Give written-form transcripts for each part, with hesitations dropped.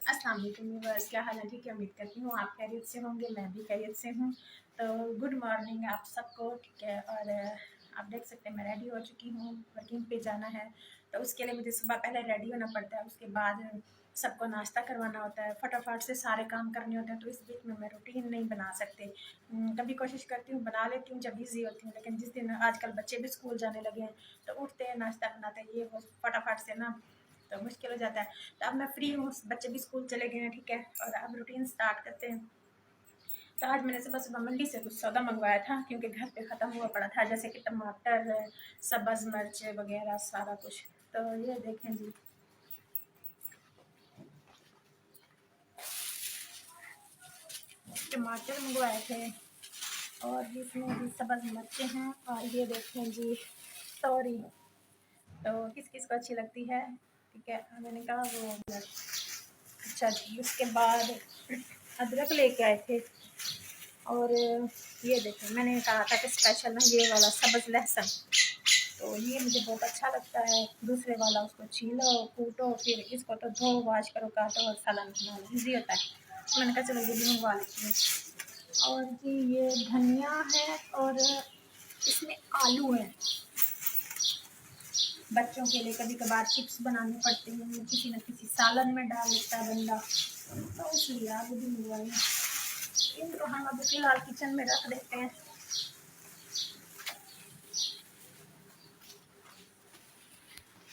अस्सलाम वालेकुम व्यूअर्स, क्या हाल है? ठीक है, उम्मीद करती हूँ आप खैरियत से होंगे, मैं भी खैरियत से हूँ। तो गुड मॉर्निंग आप सबको, ठीक है। और आप देख सकते हैं मैं रेडी हो चुकी हूँ, वर्किंग पे जाना है। तो उसके लिए मुझे सुबह पहले रेडी होना पड़ता है, उसके बाद सबको नाश्ता करवाना होता है, फटाफट से सारे काम करने होते हैं। तो इस बीच में मैं रूटीन नहीं बना सकती। कभी कोशिश करती हूँ, बना लेती हूँ जब बिज़ी होती हूँ, लेकिन जिस दिन आजकल बच्चे भी स्कूल जाने लगे हैं तो उठते हैं, नाश्ता बनाते हैं, ये वो फटाफट से ना, तो मुश्किल हो जाता है। तो अब मैं फ्री हूँ, बच्चे भी स्कूल चले गए हैं, ठीक है। और अब रूटीन स्टार्ट करते हैं। तो आज मैंने सुबह सुबह मंडी से कुछ सौदा मंगवाया था, क्योंकि घर पे ख़त्म हुआ पड़ा था, जैसे कि टमाटर, सब्ज़ मिर्च वगैरह सारा कुछ। तो ये देखें जी, टमाटर मंगवाए थे, और इसमें भी सब्ज़ मिर्चें हैं, और ये देखें जी तोरी। तो किस किस को अच्छी लगती है, ठीक है। मैंने कहा वो, अच्छा जी। उसके बाद अदरक लेके आए थे, और ये देखें मैंने कहा था कि स्पेशल ना ये वाला सब्ज़ लहसुन, तो ये मुझे बहुत अच्छा लगता है। दूसरे वाला उसको छीलो, कूटो, फिर इसको तो धो वाश करो, काटो और सालन बनाना ईजी होता है। तो मैंने कहा चलो ये भी मंगवा लेती हूँ। और जी ये धनिया है, और इसमें आलू है। बच्चों के लिए कभी कभार चिप्स बनाने पड़ते हैं, किसी न किसी सालन में डाल देता है बंदा, तो इसलिए आलू भी मंगवाए। इनको हम अब फिलहाल किचन में रख देते हैं।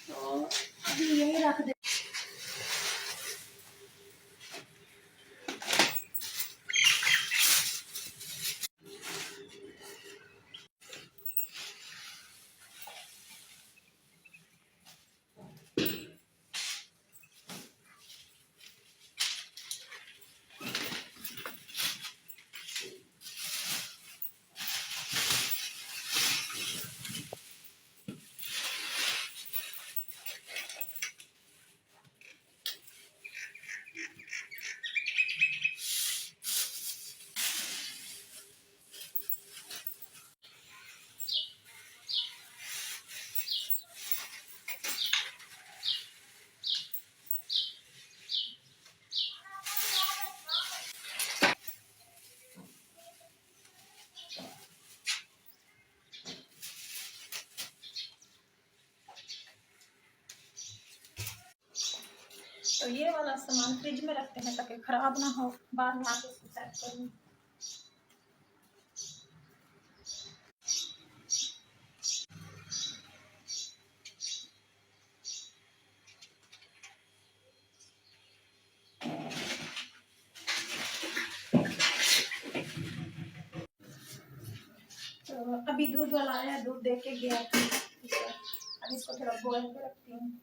तो अभी यही रख दे। तो ये वाला सामान फ्रिज में रखते हैं ताकि ख़राब ना हो, बाद में आके इसको सेट करूँ। तो अभी दूध वाला आया, दूध दे के गया, ठीक है। अब इसको थोड़ा बॉयल कर रखती हूँ।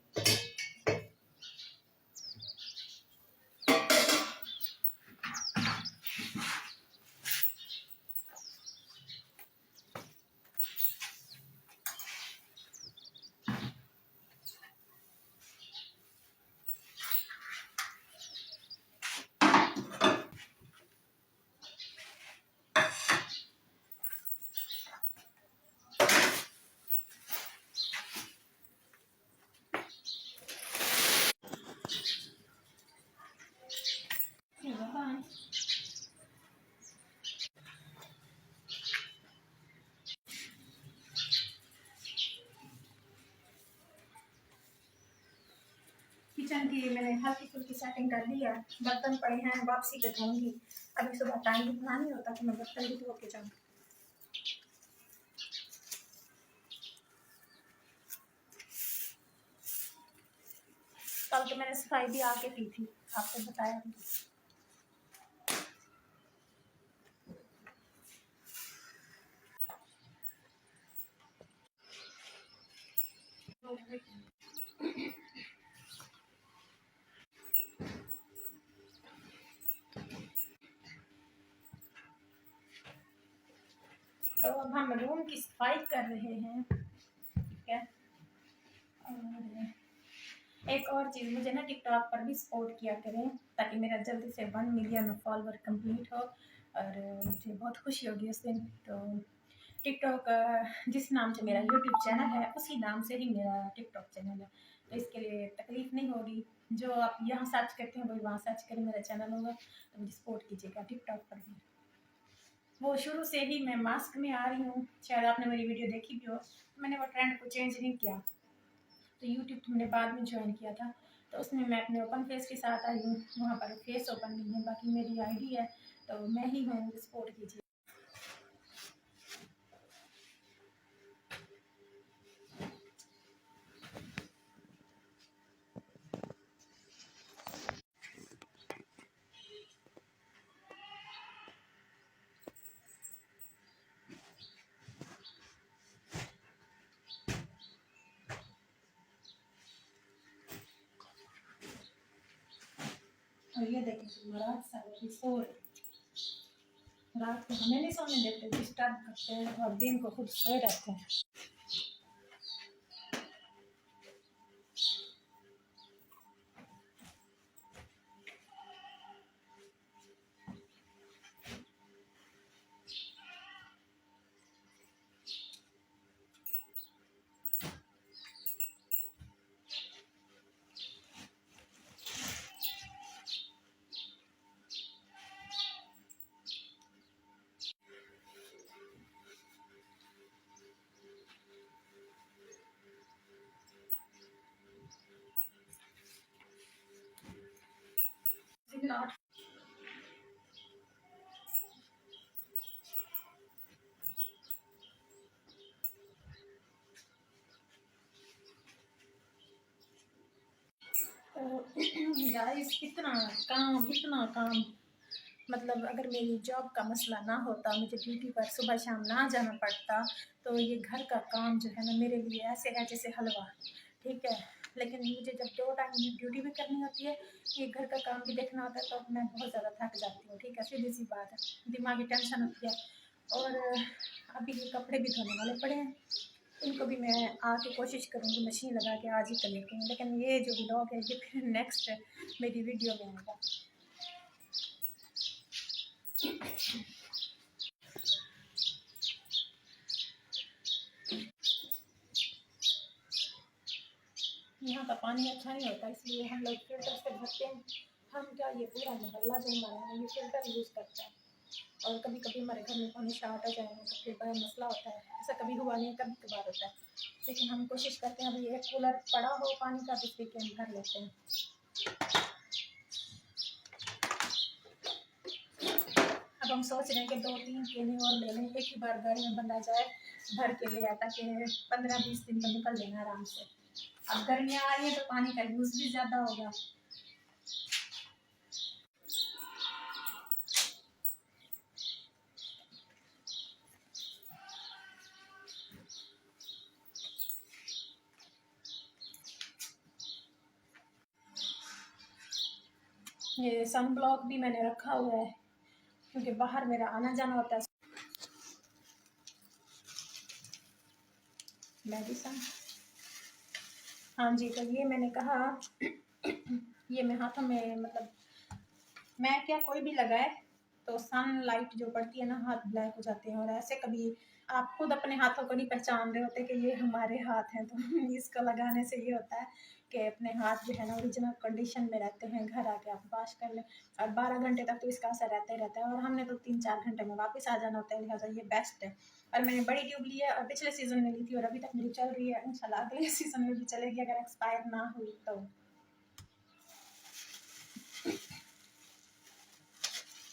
किचन की मैंने हल्की फुल्की सेटिंग कर ली है, बर्तन पड़े हैं, वापसी पे धोऊंगी। अभी सुबह टाइम इतना नहीं होता कि मैं बर्तन भी धो के जाऊँ। कल तो मैंने सफाई भी आके की थी, आपको बताया भी। तो अब हम रूम की सफाई कर रहे हैं, ठीक है। और एक और चीज़, मुझे ना टिकटॉक पर भी सपोर्ट किया करें, ताकि मेरा जल्दी से 1 मिलियन फॉलोवर कंप्लीट हो, और मुझे बहुत खुशी होगी उस दिन। तो टिकटॉक जिस नाम से मेरा यूट्यूब चैनल है, उसी नाम से ही मेरा टिकटॉक चैनल है, तो इसके लिए तकलीफ़ नहीं होगी। जो आप यहाँ सर्च करते हैं वही वहाँ सर्च करें, मेरा चैनल होगा तो मुझे सपोर्ट कीजिएगा। टिकटॉक पर भी वो शुरू से ही मैं मास्क में आ रही हूँ, शायद आपने मेरी वीडियो देखी भी हो, तो मैंने वो ट्रेंड को चेंज नहीं किया। तो यूट्यूब तो मैंने बाद में ज्वाइन किया था, तो उसमें मैं अपने ओपन फेस के साथ आई हूँ। वहाँ पर फेस ओपन नहीं है, बाकी मेरी आईडी है, तो मैं ही हूँ, सपोर्ट कीजिए। और ये देखिए रात सारे सो रहे, रात को हमें नहीं सोने देते, डिस्टर्ब करते हैं, और दिन को खुद सोए रहते हैं। गाइस इतना काम, मतलब अगर मेरी जॉब का मसला ना होता, मुझे ड्यूटी पर सुबह शाम ना जाना पड़ता, तो ये घर का काम जो है ना मेरे लिए ऐसे है जैसे हलवा, ठीक है। लेकिन मुझे जब 2 टाइम ड्यूटी भी करनी होती है, ये घर का काम भी देखना होता है, तो मैं बहुत ज़्यादा थक जाती हूँ, ठीक है, सीधी सी बात है, दिमागी टेंशन होती है। और अभी ये कपड़े भी धोने वाले पड़े हैं, इनको भी मैं आके कोशिश करूँगी मशीन लगा के आज ही कर लेती हूँ, लेकिन ये जो व्लॉग है ये फिर नेक्स्ट मेरी वीडियो में आएगा। यहाँ का पानी अच्छा नहीं होता, इसलिए हम लोग फिल्टर से भरते हैं। हम क्या, ये पूरा मोहल्ला जो हमारा है ये फिल्टर यूज़ करता है, और कभी कभी हमारे घर में पानी शार्ट हो जाए तो फिर बड़ा मसला होता है। ऐसा कभी हुआ नहीं, कभी कभार होता है, लेकिन हम कोशिश करते हैं अभी एक कूलर पड़ा हो पानी का, जिससे कि हम भर लेते हैं। अब हम सोच रहे हैं कि 2-3 केने और ले लें, एक ही बार गाड़ी में बंदा जाए भर के ले, ताकि 15-20 दिन में निकल लेना आराम से। अब गर्मियाँ आ रही हैं तो पानी का यूज़ भी ज़्यादा होगा। ये सन ब्लॉक भी मैंने रखा हुआ है, क्योंकि बाहर मेरा आना जाना होता है। मेडिसन, हाँ जी, तो ये मैंने कहा ये मैं हाथों में, मतलब मैं क्या, कोई भी लगाए तो सनलाइट जो पड़ती है ना, हाथ ब्लैक हो जाते हैं। और ऐसे कभी आप खुद अपने हाथों को नहीं पहचान रहे होते कि ये हमारे हाथ हैं, तो इसको लगाने से ये होता है कि अपने हाथ जो है ना ओरिजिनल कंडीशन में रहते हैं। घर आके आप वॉश कर लें, और 12 घंटे तक तो इसका असर रहता ही रहता है, और हमने तो 3-4 घंटे में वापस आ जाना होता है, लिहाजा ये बेस्ट है। और मैंने बड़ी ट्यूब ली है, और पिछले सीज़न में ली थी, और अभी तक मेरी चल रही है, इंशाल्लाह अगले सीज़न में भी चलेगी अगर एक्सपायर ना हुई तो।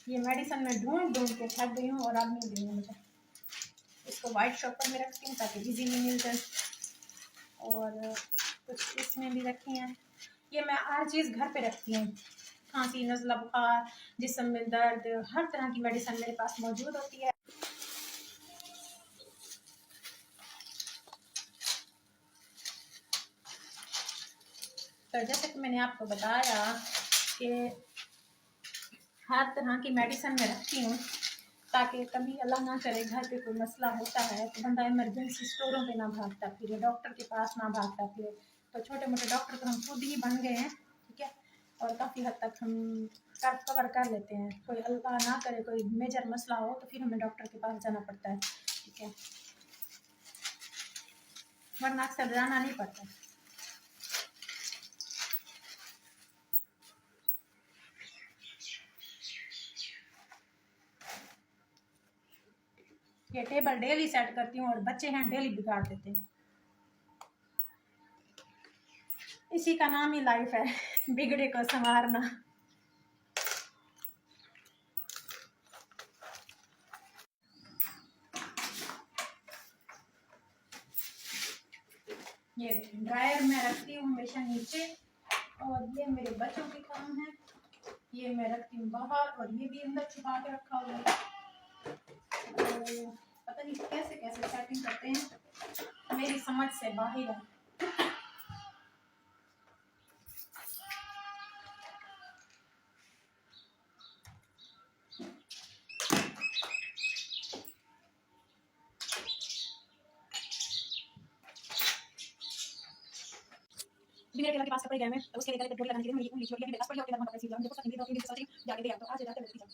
ये मेडिसिन मैं ढूंढ ढूंढ के थक गई हूँ, और अब नहीं देनी मुझे। इसको वाइट शॉपर में रखती हूँ ताकि इजीली मिल जाए, और कुछ इसमें भी रखी हैं। ये मैं हर चीज़ घर पे रखती हूँ, खांसी, नज़ला, बुखार, जिस्म में दर्द, हर तरह की मेडिसिन मेरे पास मौजूद होती है। तो जैसे कि मैंने आपको बताया कि हर तरह की मेडिसिन मैं रखती हूँ, ताकि कभी अल्लाह ना करे घर पे कोई मसला होता है तो बंदा इमरजेंसी स्टोरों पे ना भागता फिरे, डॉक्टर के पास ना भागता फिरे। तो छोटे मोटे डॉक्टर तो हम खुद ही बन गए हैं, ठीक है, और काफ़ी हद तक हम कवर कर लेते हैं। कोई अल्लाह ना करे कोई मेजर मसला हो तो फिर हमें डॉक्टर के पास जाना पड़ता है, ठीक है, वरना अक्सर जाना नहीं पड़ता। ये टेबल डेली सेट करती हूँ और बच्चे हैं डेली बिगाड़ देते हैं। इसी का नाम ही लाइफ है, बिगड़े को संवारना। ये ड्रायर में रखती हूँ हमेशा नीचे, और ये मेरे बच्चों के काम है, ये मैं रखती हूँ बाहर, और ये भी अंदर छुपा के रखा हुआ है। तो पता नहीं कैसे कैसे सेटिंग करते हैं, मेरी समझ से बाहर है। बिना टेलर के पास कपड़े गए में तो उसके लिए डोरी लगाने के लिए मेरी उंगली छोटी है, मेरे पास पड़ी और टेलर कपड़े सील दिया, देखो संगीत और इंग्लिश सोची जाके दे, तो आज जाते देखी जाओ।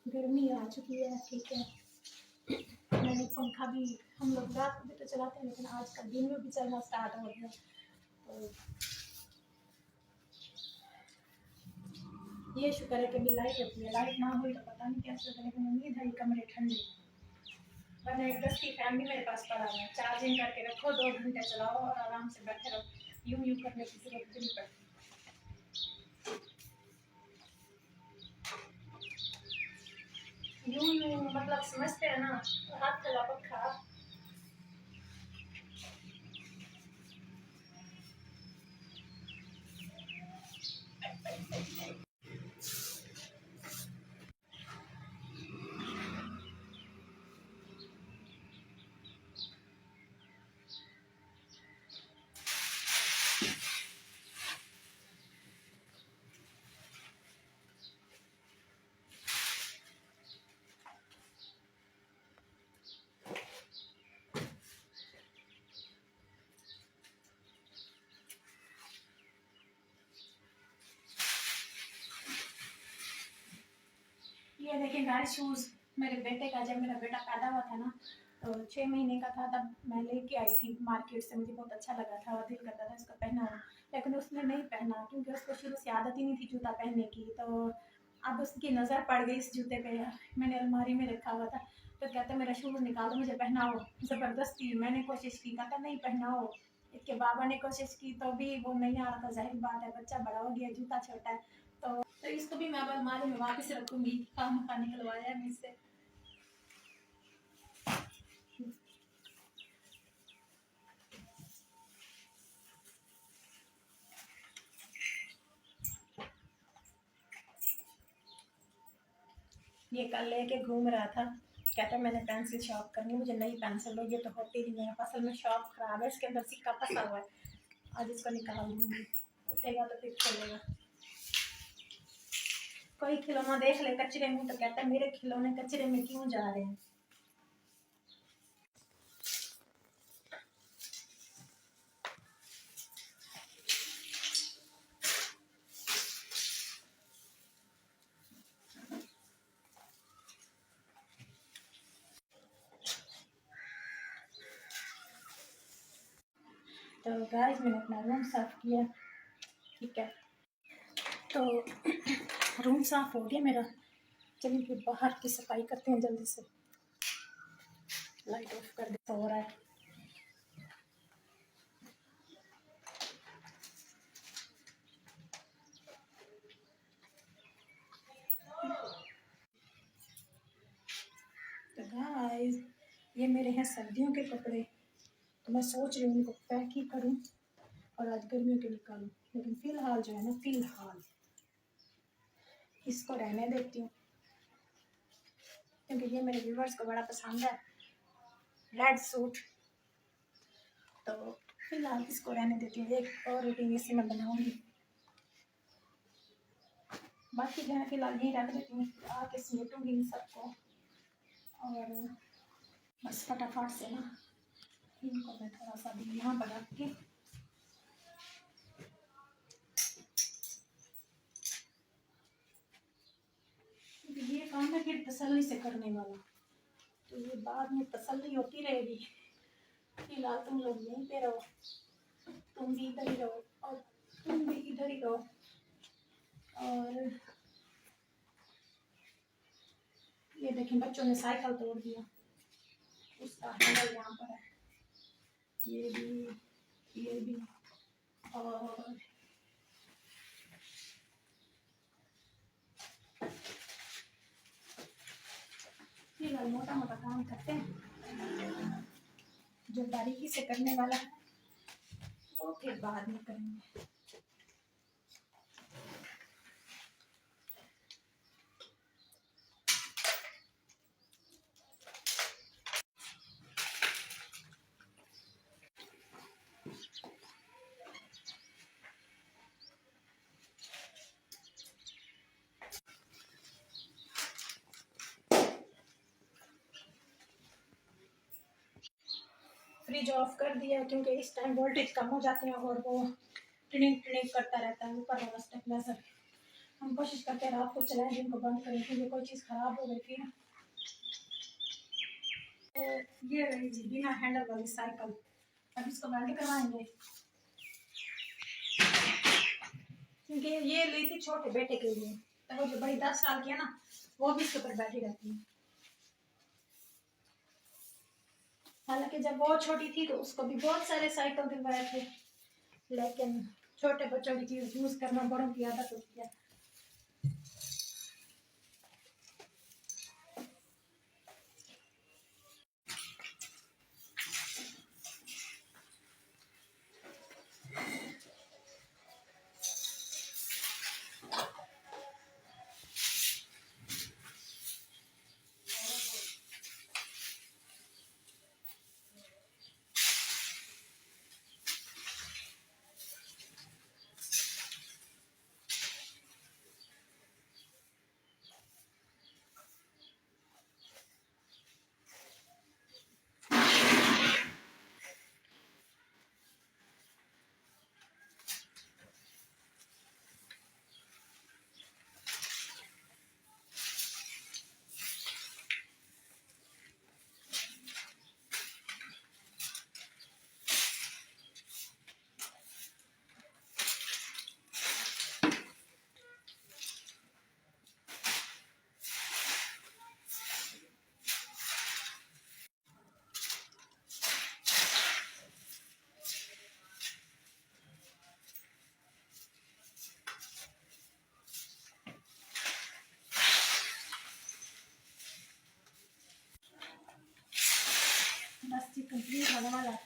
गर्मी आ चुकी है, ठीक है। मैंने पंखा भी, हम लोग रात में तो चलाते हैं लेकिन आजकल दिन में भी चलना स्टार्ट हो गया। तो ये शुक्र है कि अभी लाइट होती है, लाइट ना हुई तो पता नहीं कैसे होगा, लेकिन उम्मीद है कमरे ठंडे। वरना एक 10 की फैन भी मेरे पास पड़ा है, चार्जिंग करके रखो, 2 घंटे चलाओ और आराम से बैठे रहो, यूं यूं करने की जरूरत भी नहीं पड़ती। यूं यूं मतलब समझते हैं ना, हाथ चला पंखा। ये देखिए गाइस, शूज़ मेरे बेटे का, जब मेरा बेटा पैदा हुआ था ना तो 6 महीने का था, तब मैं लेके आई थी मार्केट से, मुझे बहुत अच्छा लगा था और दिल करता था इसको पहना हो, लेकिन उसने नहीं पहना क्योंकि उसको शुरू से आदत ही नहीं थी जूता पहनने की। तो अब उसकी नज़र पड़ गई इस जूते पे, मैंने अलमारी में रखा हुआ था, तो कहते मेरा शूज़ निकालो मुझे पहनाओ, ज़बरदस्ती मैंने कोशिश की, कहता नहीं पहनाओ। इसके बाबा ने कोशिश की तो भी वो नहीं आ रहा था, जाहिर बात है बच्चा बड़ा हो गया, जूता छोटा है। तो इसको भी मैं अब अलमारी में वापस रखूंगी, काम का निकलवाया है मुझसे। ये कल लेके घूम रहा था, कहता मैंने पेंसिल शॉर्प करनी, मुझे नई पेंसिल लो, ये तो होती नहीं है, असल में शॉर्प खराब है, इसके अंदर सिक्का फंसा हुआ है, आज इसको निकाल दूंगी, उठेगा तो फिर खोलेगा। कोई खिलौना देख ले कचरे में तो कहता है मेरे खिलौने कचरे में क्यों जा रहे हैं। तो गाइस मैंने अपना रूम साफ किया, ठीक है, तो रूम साफ हो गया मेरा। चलिए फिर बाहर की सफाई करते हैं जल्दी से, लाइट ऑफ कर देता हो रहा है। तो गाइस ये मेरे हैं सर्दियों के कपड़े, तो मैं सोच रही हूँ इनको पैक ही करूँ और आज गर्मियों के निकालूँ, लेकिन फ़िलहाल जो है ना, फ़िलहाल इसको रहने देती हूँ क्योंकि ये मेरे व्यूवर्स को बड़ा पसंद है रेड सूट। तो फिलहाल इसको रहने देती हूँ, एक और रूटीन इसी में बनाऊंगी। बाकी जो है फिलहाल यहीं रख देती हूँ, आके समेटूंगी इन सबको और बस फटाफट से ना इनको मैं थोड़ा सा भी यहाँ पर रख के ये काम है फिर तसल्ली से करने वाला, तो ये बाद में तसल्ली होती रहेगी। फिलहाल तुम लोग यहीं पे रहो, तुम भी इधर ही रहो और तुम भी इधर ही रहो। और ये देखें बच्चों ने साइकिल तोड़ दिया, उसका हैंडल यहाँ पर है, ये भी और फिलहाल मोटा मोटा काम करते हैं, जो बारीकी से करने वाला है वो फिर बाद में करेंगे। फ्रिज ऑफ कर दिया क्योंकि इस टाइम वोल्टेज कम हो जाते हैं और वो ट्रिनिंग ट्रिनिंग करता रहता है ऊपर वाला स्टेबलाइजर। हम कोशिश करते हैं रात को चलाएं, दिन को बंद करें क्योंकि कोई चीज़ खराब हो गई थी। तो ये रही जी बिना हैंडल वाली साइकिल, अब इसको वेल्ड करवाएंगे क्योंकि ये ली थी छोटे बेटे के लिए, तो वो जो बड़ी 10 साल की है ना वो भी इसके ऊपर बैठी रहती है। हालांकि जब वो छोटी थी तो उसको भी बहुत सारे साइकिल दिलवाए थे, लेकिन छोटे बच्चों की चीज़ यूज़ करना बड़ों की आदत होती है। बस ये कंप्लीट होने वाला है।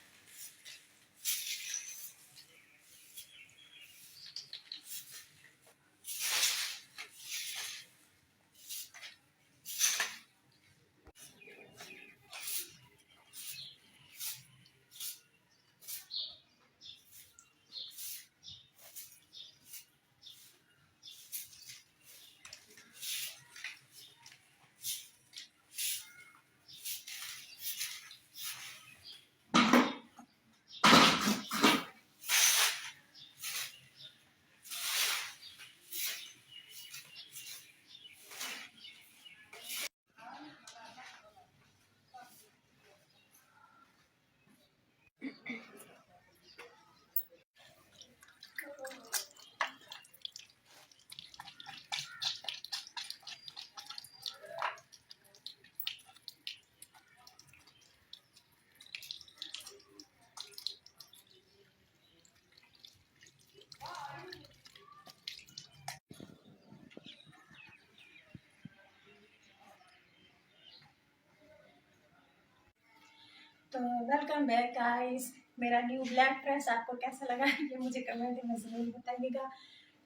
तो वेलकम बैक गाइस, मेरा न्यू ब्लैक ड्रेस आपको कैसा लगा ये मुझे कमेंट में ज़रूर बताइएगा।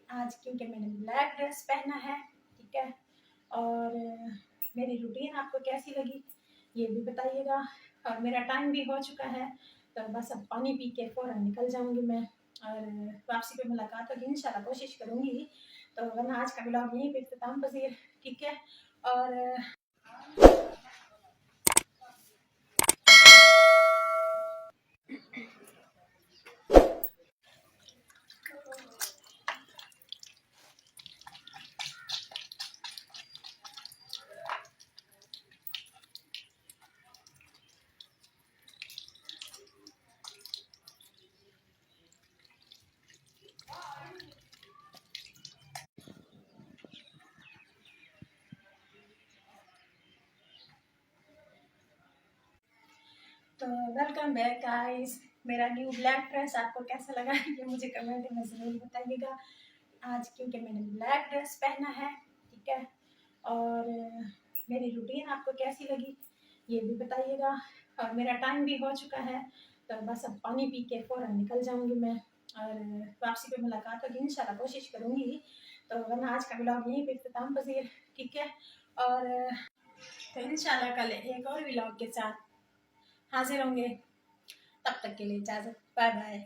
आज क्योंकि मैंने ब्लैक ड्रेस पहना है, ठीक ठीक है। और मेरी रूटीन आपको कैसी लगी ये भी बताइएगा। और मेरा टाइम भी हो चुका है, तो बस अब पानी पी के फ़ौरन निकल जाऊँगी मैं, और वापसी पे मुलाकात होगी इंशाल्लाह, कोशिश करूँगी। तो वरना आज का ब्लॉग यहीं पे इख्तिताम पज़ीर, ठीक है। और तो वेलकम बैक गाइस। मेरा न्यू ब्लैक ड्रेस आपको कैसा लगा ये मुझे कमेंट में ज़रूर बताइएगा। आज क्योंकि मैंने ब्लैक ड्रेस पहना है, ठीक है। और मेरी रूटीन आपको कैसी लगी ये भी बताइएगा। और मेरा टाइम भी हो चुका है, तो बस अब पानी पी के फ़ौरन निकल जाऊँगी मैं, और वापसी पे मुलाकात होगी इंशाल्लाह, कोशिश करूँगी। तो वरना आज का ब्लॉग यहीं पे इख्तिताम पज़ीर, ठीक है। और तो इंशाल्लाह कल एक और व्लॉग के साथ हाजिर होंगे। तब तक के लिए इजाज़त, बाय बाय।